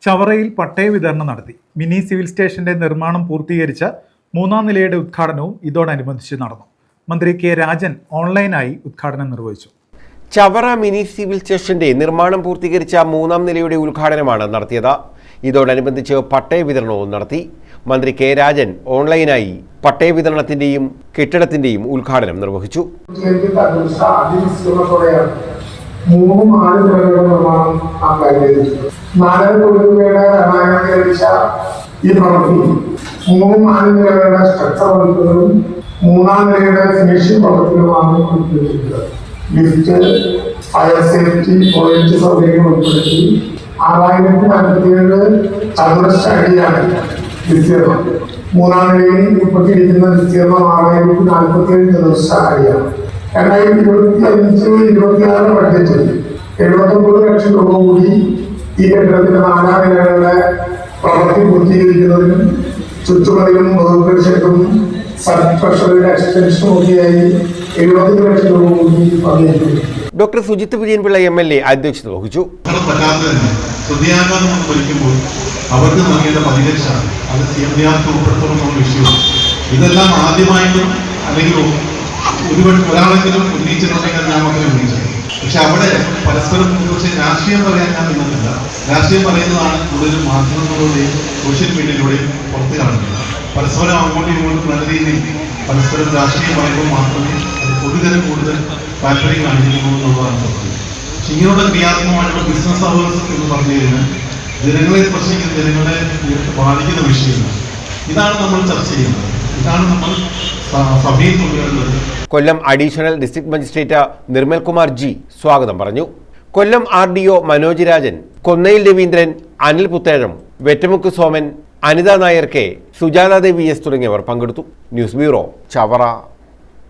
ചവറയിൽ പട്ടയ വിതരണം നടത്തി. Mini civil സ്റ്റേഷന്റെ നിർമ്മാണം പൂർത്തീകരിച്ച 3ാം നിലയുടെ ഉദ്ഘാടനവും ഇതോടനുബന്ധിച്ച് നടന്നു. മന്ത്രി കെ രാജൻ ഓൺലൈനായി ഉദ്ഘാടനം നിർവഹിച്ചു. ചവറ മിനി സിവിൽ സ്റ്റേഷന്റെ നിർമ്മാണം പൂർത്തീകരിച്ച 3ാം നിലയുടെ ഉദ്ഘാടനമാണ് നടത്തിയത്. ഇതോടനുബന്ധിച്ച് പട്ടയ വിതരണവും നടത്തി. മന്ത്രി കെ രാജൻ ഓൺലൈനായി പട്ടയ വിതരണത്തിന്റെയും കെട്ടിടത്തിന്റെയും ഉദ്ഘാടനം നിർവഹിച്ചു. 3 നിലകളുടെ നിർമ്മാണം നാല് കോടി രൂപയുടെ കഴിച്ച ഈ പ്രവൃത്തി 3 നിലകളുടെ സ്ട്രക്ചർ വർക്കുകളും 3ാം നിലയുടെ ഫിനിഷിംഗ് പ്രവർത്തനവുമാണ് ഉൾപ്പെടുത്തിയിട്ടുള്ളത്. ലിഫ്റ്റ്, ഫയർ സേഫ്റ്റി, ടോയ്ലറ്റ് സൗകര്യങ്ങൾ ഉൾപ്പെടുത്തി 6057 ചതുരശ്ര അടിയാണ് വിസ്തീർണം. 3ാം നിലയിൽ ഉൾപ്പെട്ടിരിക്കുന്ന വിസ്തീർണം 6047 ചതുരശ്ര അടിയാണ്. 2025-26 ബഡ്ജറ്റിൽ 79 ലക്ഷം രൂപ കൂടി ഈ കെട്ടിടത്തിന്റെ 4ാം നിലകളുടെ പ്രവൃത്തി പൂർത്തീകരിക്കുന്നതിനും ചുറ്റുമതിലും ബഹുപരിഷത്തും സബ് ട്രഷറിയുടെ എക്സ്റ്റൻഷനും ഒക്കെയായി 70 ലക്ഷം രൂപ കൂടി വന്നിരിക്കുന്നു. ഡോക്ടർ സുജിത് വിജയൻപിള്ള MLA അധ്യക്ഷത വഹിച്ചു. അവർക്ക് നൽകേണ്ട പരിരക്ഷയാണ് അത് CMDRക്ക് ഉൾപ്പെടുത്തണമെന്നുള്ള വിഷയവും ഇതെല്ലാം ആദ്യമായിട്ടും അല്ലെങ്കിൽ ഒരാളെങ്കിലും ഉന്നയിച്ചിട്ടുണ്ടെങ്കിൽ ഞാൻ മാത്രമേ ഉന്നയിച്ചത്. പക്ഷെ അവിടെ പരസ്പരം കുറിച്ച് രാഷ്ട്രീയം പറയാൻ ഞാൻ നിന്നിട്ടില്ല. രാഷ്ട്രീയം പറയുന്നതാണ് കൂടുതലും മാധ്യമങ്ങളിലൂടെയും സോഷ്യൽ മീഡിയയിലൂടെയും പുറത്ത് കാണുന്നത്. പരസ്പരം അങ്ങോട്ടും ഇങ്ങോട്ടും നല്ല രീതിയിൽ പരസ്പരം രാഷ്ട്രീയം പറയുമ്പോൾ മാത്രമേ അത് പൊതുജനം കൂടുതൽ താല്പര്യം കാണിക്കുന്നു എന്നുള്ളതാണ് സത്യം. പക്ഷെ ഇങ്ങനെയുള്ള ക്രിയാത്മകമായിട്ടുള്ള ബിസിനസ് അവേഴ്സ് എന്ന് പറഞ്ഞു കഴിഞ്ഞാൽ ജനങ്ങളെ സ്പർശിക്കുന്ന, ജനങ്ങളെ ബാധിക്കുന്ന വിഷയങ്ങൾ. ഇതാണ് നമ്മൾ ചർച്ച ചെയ്യുന്നത്. ഇതാണ് നമ്മൾ സഭയിൽ കൊണ്ടുവരുന്നത്. Kollam additional district magistrate Nirmal Kumar ji സ്വാഗതം പറഞ്ഞു. കൊല്ലം RDO മനോജ് രാജൻ, കൊന്നയിൽ രവീന്ദ്രൻ, അനിൽ പുത്തേഴം, വെറ്റമുക്ക് സോമൻ, അനിത നായർ K, സുജാത ദേവി S തുടങ്ങിയവർ പങ്കെടുത്തു. News bureau, Chavara.